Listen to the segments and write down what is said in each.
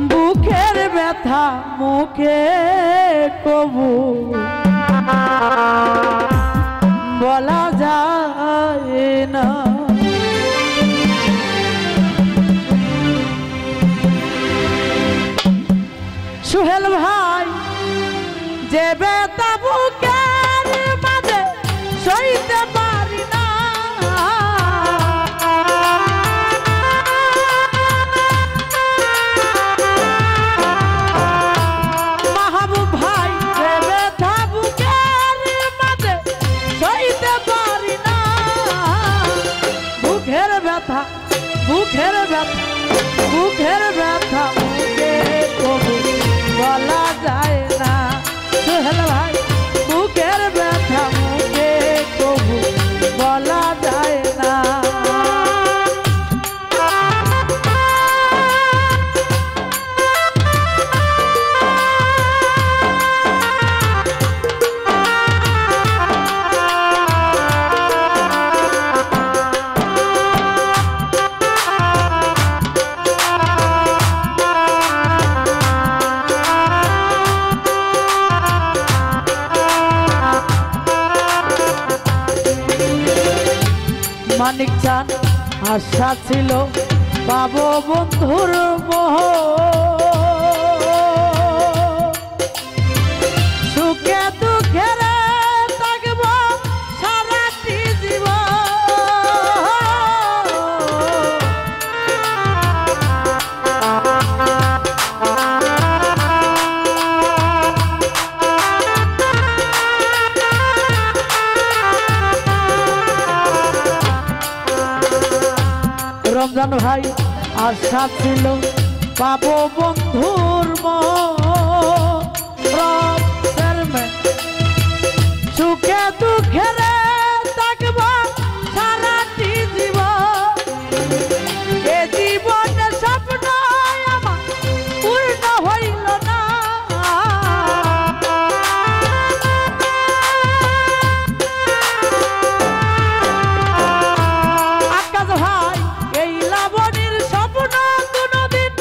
বুকের ব্যথা মুখে কবু বলা যায় না। সোহেল ভাই যে ব্যথা বুকের মাঝে সইতে পারি না, মাহবুব ভাই যে ব্যথা বুকের মাঝে সইতে পারি না। বুকের ব্যথা বুকের ব্যথা বুকের ব্যথা মুখে কবু বলা যায় না। সোহেল ভাই বুকের ব্যথা মুখে কবু বলা যায় না। মানিক চান আশা ছিল পাবো বন্ধুর মোহ, সুখে দুঃখে থাকব সারাটি জীবন। রমজান ভাই আশা ছিল পাবো বন্ধুর সুখে দুঃখে থাকব সারাটি জীবন। এ জীবনে স্বপ্ন আমার পূর্ণ হইল না, আকাশ ভাই এই লাবণীর স্বপ্ন কোনদিন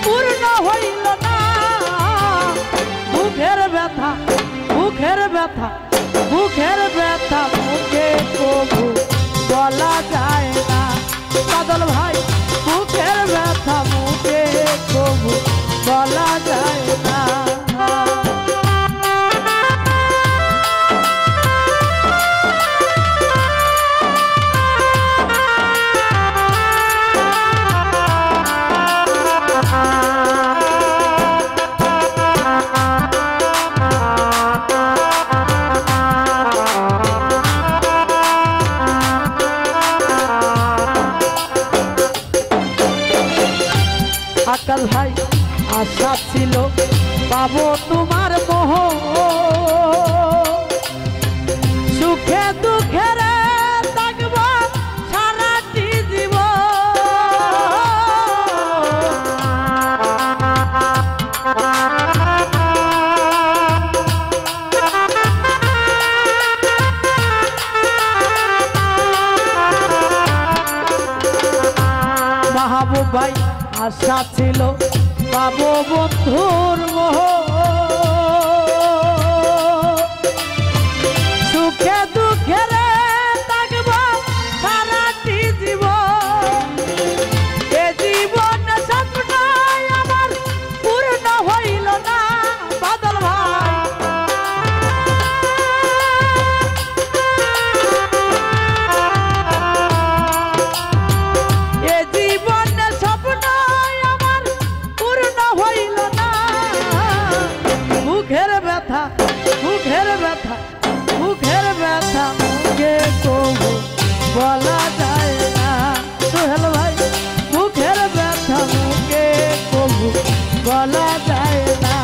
পূর্ণ হইল না। বুকের ব্যথা বুকের ব্যথা বুকের ব্যথা মুখে কবু বলা যায় না। বাদল ভাই বুকের ব্যথা মুখে কবু বলা যায় না। আকাশ ভাই আশা ছিল পাবো তোমার মোহ, সুখে দুঃখে থাকব সারাটি জীবন। মাহবুব ভাই আশা ছিল পাবো বন্ধুর মোহ, সুখে দুঃখে থাকব সারাটি জীবন। এ জীবন স্বপ্ন আমার পূর্ণ হইল না। বাদল ভাই এ জীবন স্বপ্ন আমার পূর্ণ হইল না। বুকের ব্যথা বুকের ব্যথা বুকের ব্যথা মুখে কবু বলা যায় না। সোহেল ভাই বুকের ব্যথা মুখে কবু বলা যায় না।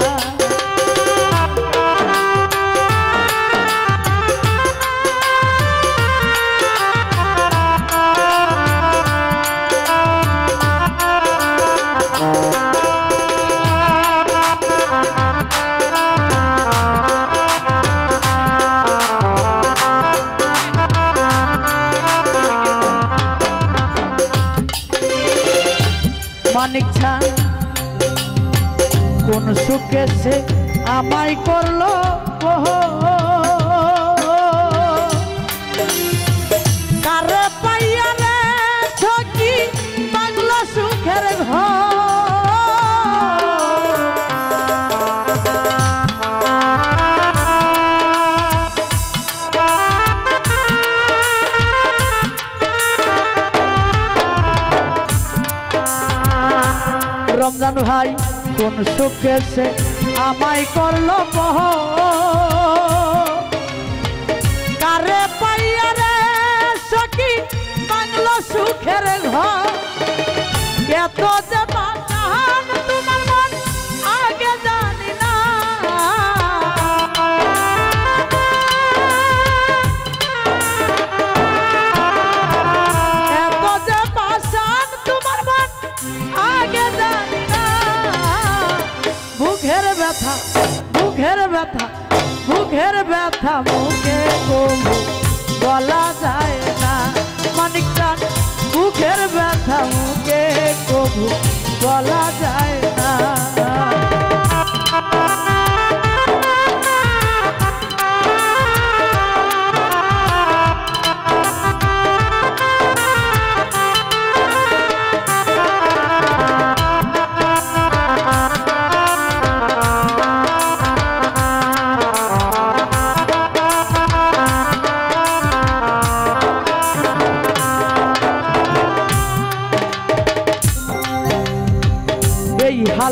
মানিক চান কোন সুখে সে আমায় করলো ওহ কারে পাইয়া রে সখী বাংলা সুখের ঘর রমজান ভাই কোন সুখে সে আমায় করলো মোহ কারে পাইয়া রে সখী বাংলা সুখের ঘর এত যে বাঁচান তোমার মন আগে জানি না এত যে বাঁচান তোমার মন আগে জানি না বুকের ব্যথা বুকের ব্যথা বুকের ব্যথা মুখে কবু বলা যায় না মানিক চান বুকের ব্যথা মুখে কবু বলা যায় না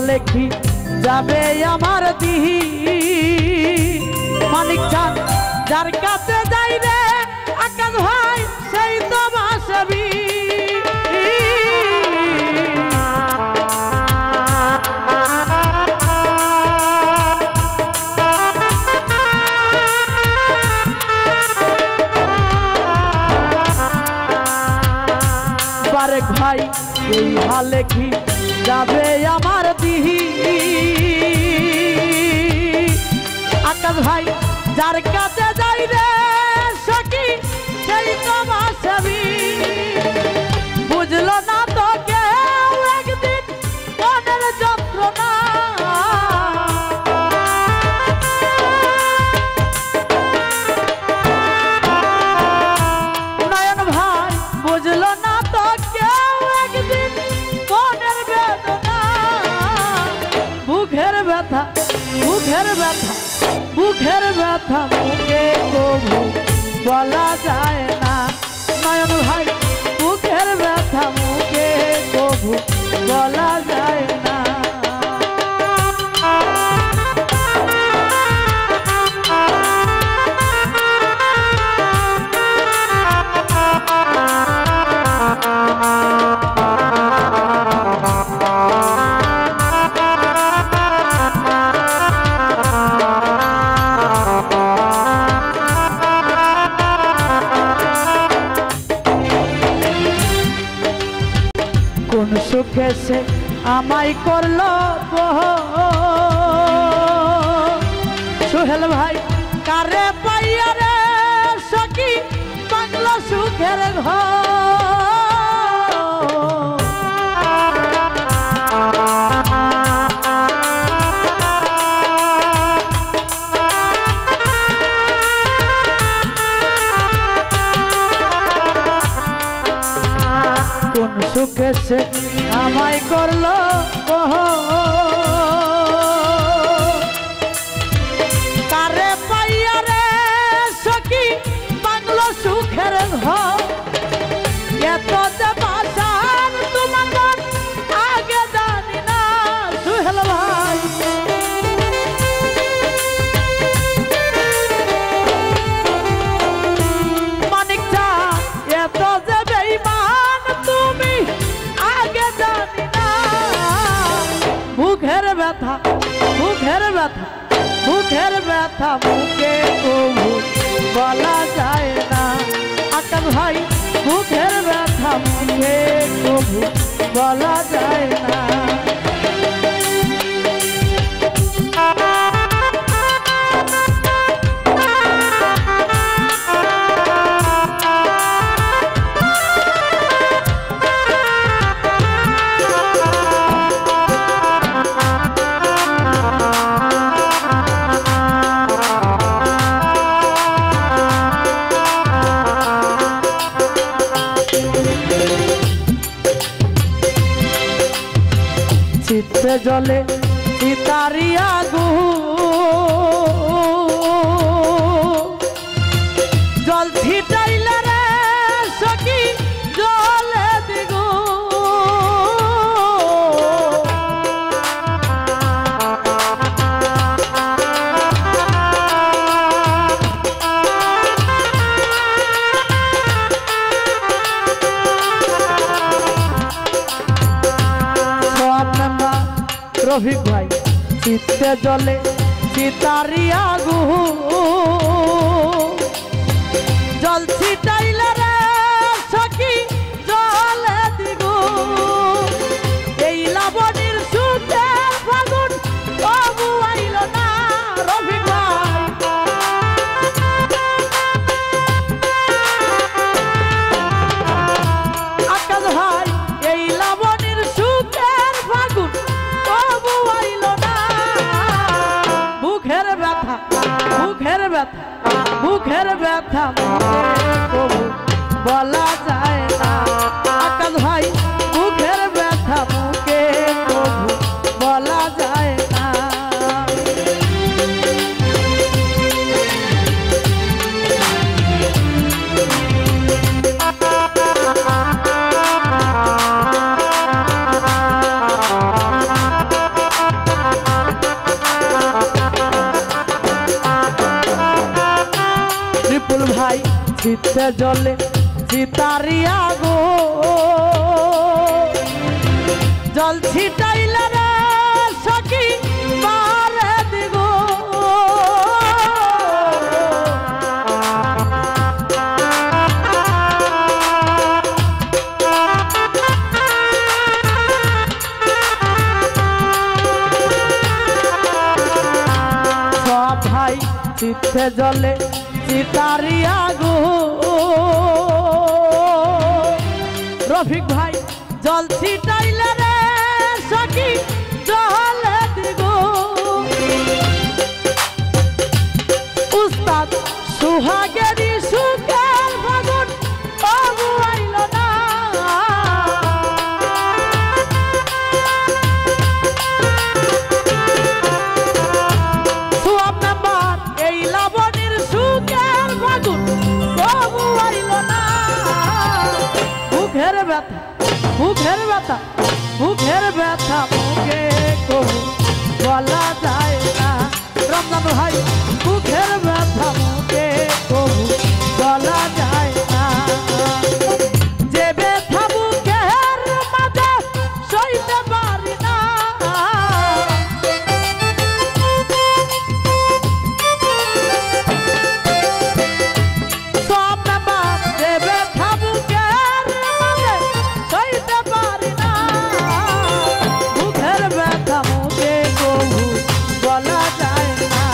লেখি যাবে আমার দিহি মানিক চান যার কাছে যাই রে আকাশ ভাই সেই তো বাসবি বারেক ভাই এই হালেখি যাবে আমার দিহি আকাশ ভাই যার কাছে যাই রে সখী সেই তো বাসবি বুঝলো না তো কেউ একদিন মনের যন্ত্রণা নয়ন ভাই বুঝলো না তো কেউ একদিন মনের বেদনা বুকের ব্যথা বুকের ব্যথা বুকের ব্যথা মুখে কবু বলা যায় না নয়ন ভাই বুকের ব্যথা মুখে কবু বলা যায় না কোন সুখে সে আমায় করলো সোহেল ভাই কারে পাইয়া রে সখী বাংলা সুখের ঘর কোন সুখে সে আমায় করলো কারে পাইয়া রে সখী বাংলা সুখের ঘর এত যে বাঁচান তোমার মন আগে জানি না সোহেল ভাই মানিক চান এত যে বেঈমান তুমি আগে জানি না বুকের ব্যথা বুকের ব্যথা বুকের ব্যথা মুখে কবু বলা যায় না আকাশ ভাই বুকের ব্যথা মুখে কবু বলা যায় না জলে চিতারি আগুন জল ছিটাইলে রে সখী জলে রফিক ভাই চিত্তে জলে চিতারি আগুন জল ছিটাইলে রে সখী জলে দ্বিগুণ এই লাবণীর সুখের ফাগুন তবু আইল না রফিক ভাই আকাশ ভাই এই লাবণীর সুখের ফাগুন মুখের ব্যথা তবু বলা যায় না আকাশ ভাই মুখের ব্যথা মুখে তবু বলা যায় না ভাই চিত্তে জলে চিতারি আগুন জল ছিটাইলে রে সখী বারে দ্বিগুণ সব ভাই চিত্তে জলে চিতারি আগুন রফিক ভাই জল ছিটাইলে রে সখী জলে দ্বিগুণ উস্তাদ সুহাগেরই সুখের ফাগুন তবু আইল না সুয়াব নাম্বার এই লাবণীর সুখের ফাগুন তবু আইল না মুখের ব্যথা মুখের ব্যথা মুখের ব্যথা মুখে কবু বলা যায় না রমজান ভাই মুখের ব্যথা মুখে কবু বলা যায় না যে ব্যথা মুখের মাঝে সইতে পারি না সব নাম্বার যে ব্যথা মুখের মাঝে সইতে পারি না মুখের ব্যথা মুখে কবু বলা যায় না